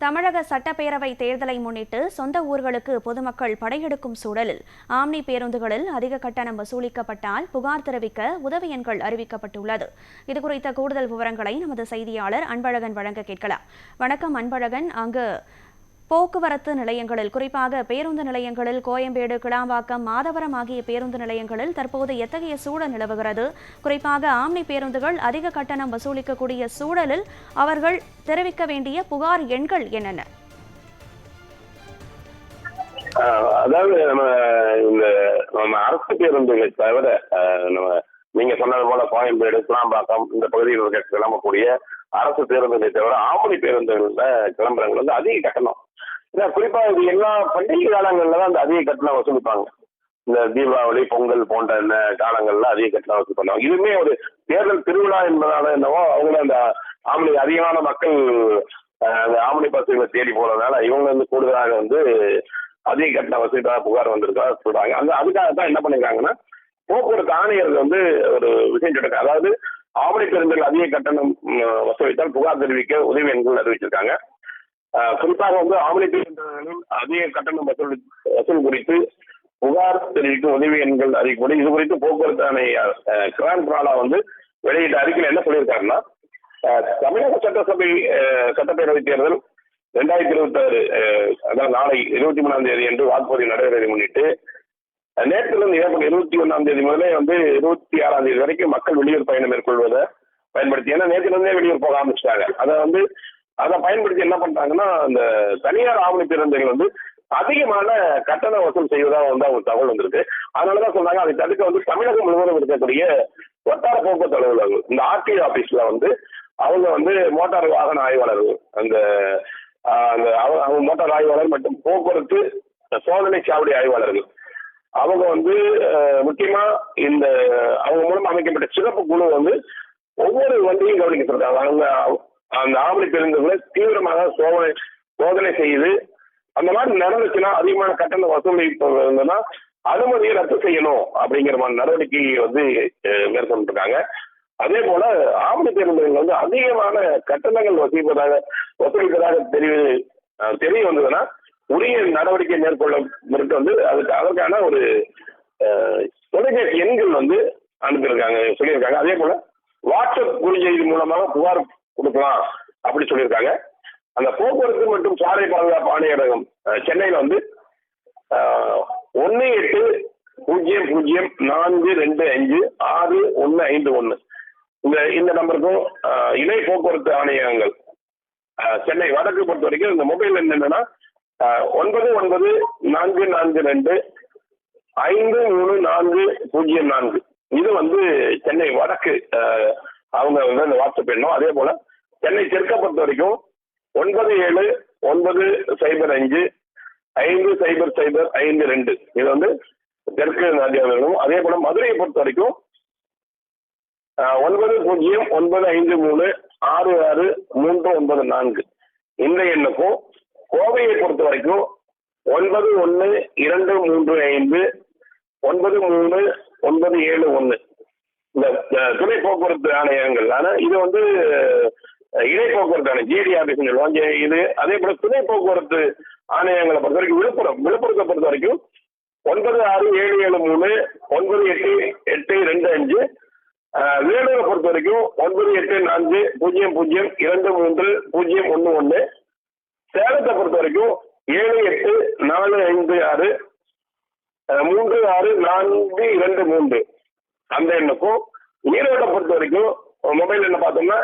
தமிழக சட்டப்பேரவை தேர்தலை முன்னிட்டு சொந்த ஊர்களுக்கு பொதுமக்கள் படையெடுக்கும் சூழலில் ஆம்னி பேருந்துகளில் அதிக கட்டணம் வசூலிக்கப்பட்டால் புகார் தெரிவிக்க உதவி எண்கள் அறிவிக்கப்பட்டுள்ளது. இதுகுறித்த கூடுதல் விவரங்களை நமது செய்தியாளர் அன்பழகன் வழங்க கேட்கலாம். வணக்கம் அன்பழகன், அங்கு போக்குவரத்து நிலையங்களில், குறிப்பாக பேருந்து நிலையங்களில் கோயம்பேடு, கிளாம்பாக்கம், மாதவரம் ஆகிய பேருந்து நிலையங்களில் தற்போது எத்தகைய சூழல் நிலவுகிறது? குறிப்பாக ஆம்னி பேருந்துகள் அதிக கட்டணம் வசூலிக்கக்கூடிய சூழலில் அவர்கள் தெரிவிக்க வேண்டிய புகார் எண்கள் என்னென்ன? அதாவது நம்ம அரசு பேருந்துகளை தவிர நீங்க சொன்னது போல கோயம்பேடு, கிளாம்பாக்கம் இந்த பகுதியில் கிளம்பக்கூடிய அரசு பேருந்துகளை தவிர ஆம்னி பேருந்துகள்ல கிளம்புறவங்க அதிக கட்டணம். குறிப்பா இது எல்லா பண்டிகை காலங்கள்ல தான் அந்த அதிக கட்டணம் வசூலிப்பாங்க. இந்த தீபாவளி, பொங்கல் போன்ற காலங்கள்ல அதிக கட்டணம் வசூல் பண்ணுவாங்க. இதுவுமே ஒரு தேர்தல் திருவிழா என்பதால என்னவோ அவங்கள அந்த ஆம்னி அதிகமான மக்கள் அந்த ஆம்னி பஸ்ஸுகளை தேடி போறதுனால இவங்க கூடுதலாக அதிக கட்டணம் வசூலிக்காக புகார் வந்திருக்கா சொல்றாங்க. அதுக்காக தான் என்ன பண்ணிருக்காங்கன்னா, போக்குவரத்து ஆணையர்கள் ஒரு விஷயம் சொல்லிருக்காங்க. அதாவது ஆவணி பேருந்துகள் அதிக கட்டணம் வசூலித்தால் புகார் தெரிவிக்க உதவி எண்கள் அறிவிச்சிருக்காங்க. குறிப்பாக ஆவணி பேருந்துகளில் அதிக கட்டணம் வசூல் குறித்து புகார் தெரிவிக்கும் உதவி எண்கள் அறிவிக்கப்படும். இது குறித்து போக்குவரத்து ஆணையர் கிரான் பிராலா வெளியிட்ட அறிக்கையில் என்ன சொல்லியிருக்காருன்னா, தமிழக சட்டப்பேரவை தேர்தல் 2026 அதாவது நாளை 23ஆம் தேதி என்று வாக்குப்பதிவு நடைபெறுவதை முன்னிட்டு நேற்றிலிருந்து ஏப்ரல் 21ஆம் தேதி முதலே 26ஆம் தேதி வரைக்கும் மக்கள் வெளியூர் பயணம் மேற்கொள்வதை பயன்படுத்தி, ஏன்னா நேற்றிலிருந்தே வெளியூர் போக ஆரம்பிச்சிட்டாங்க. அதை பயன்படுத்தி என்ன பண்றாங்கன்னா, அந்த தனியார் ஆவணி பேருந்துகள் அதிகமான கட்டண வசூல் செய்வதாக அவங்க தகவல் வந்திருக்கு. அதனாலதான் சொன்னாங்க, அதை தடுக்க தமிழகம் முழுவதும் இருக்கக்கூடிய வட்டார போக்குவரத்து அலுவலர்கள், இந்த ஆர்டிஓ ஆபீஸ்ல அவங்க மோட்டார் வாகன ஆய்வாளர்கள், அந்த மோட்டார் ஆய்வாளர் மற்றும் போக்குவரத்து சோதனை சாவடி ஆய்வாளர்கள், அவங்க முக்கியமா இந்த அவங்க மூலம் அமைக்கப்பட்ட சிறப்பு குழு ஒவ்வொரு வண்டியும் கவனிக்க சொல்றாங்க. அவங்க அந்த ஆவணி பேருந்துகளை தீவிரமாக சோதனை செய்து அந்த மாதிரி நடந்துச்சுன்னா அதிகமான கட்டண வசூல் இருந்ததுன்னா அனுமதியை ரத்து செய்யணும் அப்படிங்கிற மாதிரி நடவடிக்கை மேற்கொண்டிருக்காங்க. அதே போல ஆவணி பேருந்துகள் அதிகமான கட்டணங்கள் வசூலிப்பதாக தெரிய வந்ததுன்னா உரிய நடவடிக்கை மேற்கொள்ள அதற்கான ஒரு தொலைபேசி எண்கள் அனுப்பியிருக்காங்க சொல்லியிருக்காங்க. அதே போல வாட்ஸ்அப் குறுஞ்செய்தி மூலமாக புகார் கொடுக்கலாம் அப்படி சொல்லியிருக்காங்க. அந்த போக்குவரத்து மற்றும் சாலை பாதுகாப்பு ஆணையரகம் சென்னையில் 180042565151 இந்த நம்பருக்கும் இணை போக்குவரத்து ஆணையரங்கள் சென்னை வடக்கு பொறுத்த வரைக்கும் இந்த மொபைல் எண் என்னன்னா 994253453404. இது சென்னை வடக்கு அவங்க இந்த வாட்ஸ்அப் எண்ணும். அதே போல சென்னை தெற்க பொறுத்த வரைக்கும் 9790550052. இது தெற்கு நதியாளர்களும். அதே போல மதுரையை பொறுத்த வரைக்கும் 9095366394 இந்த எண்ணுக்கும், கோவையை பொறுத்த வரைக்கும் 9123593971 இந்த துணை போக்குவரத்து ஆணையங்கள். ஆனா இது இணை போக்குவரத்து ஆணையம் ஜிடி ஆபீஸ் சொல்லுவாங்க இது. அதே போல துணை போக்குவரத்து ஆணையங்களை பொறுத்த வரைக்கும் விழுப்புரத்தை பொறுத்த வரைக்கும் 967798825. வேலூரை பொறுத்த வரைக்கும் 9840023011. சேலத்தை பொறுத்த வரைக்கும் 7845636423 அந்த எண்ணுக்கும், ஈரோட்டை பொறுத்த வரைக்கும் மொபைல் என்ன பார்த்தோம்னா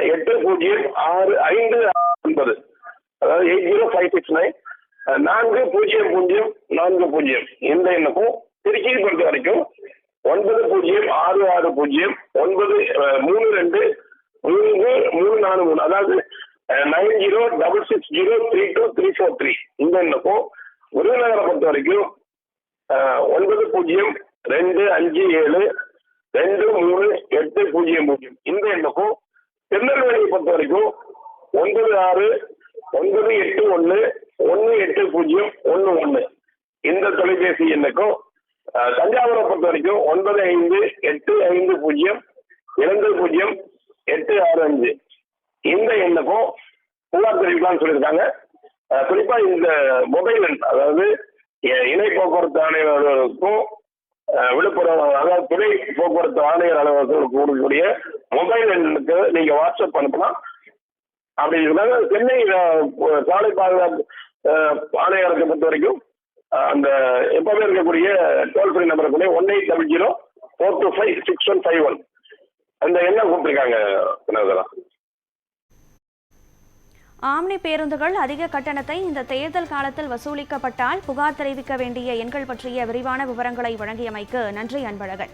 806590 அதாவது 8056940040 இந்த எண்ணுக்கும், திருச்சியை பொறுத்த வரைக்கும் 9066093234 அதாவது 9066032343 இந்த எண்ணுக்கும், விருதுநகரை பொறுத்த வரைக்கும் 9025723800 இந்த எண்ணுக்கும், திருநெல்வேலியை பொறுத்த வரைக்கும் 9618118011 இந்த தொலைபேசி எண்ணுக்கும், தஞ்சாவூரை பொறுத்த வரைக்கும் 9585020865 இந்த எண்ணுக்கும், புகார் தெரிவிக்கலாம்னு சொல்லியிருக்காங்க. குறிப்பா இந்த மொபைல் எண், அதாவது இணை போக்குவரத்து ஆணையர் அலுவலகத்துக்கும் விழுப்புரம், அதாவது துணை போக்குவரத்து ஆணையர் அலுவலகத்துக்கு கொடுக்கக்கூடிய மொபைல் எண்ணுக்கு நீங்க வாட்ஸ்அப் அனுப்பலாம். அப்படி இருந்தாங்க. சென்னை சாலை பாதுகாப்பு ஆணையரத்தை பொறுத்த வரைக்கும் அந்த எப்பவுமே இருக்கக்கூடிய டோல் ஃப்ரீ நம்பர் கூட 1800-425-6151 அந்த எண்ணை கூப்பிட்டுருக்காங்க. ஆம்னி பேருந்துகள் அதிக கட்டணத்தை இந்த தேர்தல் காலத்தில் வசூலிக்கப்பட்டால் புகார் தெரிவிக்க வேண்டிய எண்கள் பற்றிய விரிவான விவரங்களை வழங்கியமைக்கு நன்றி அன்பழகன்.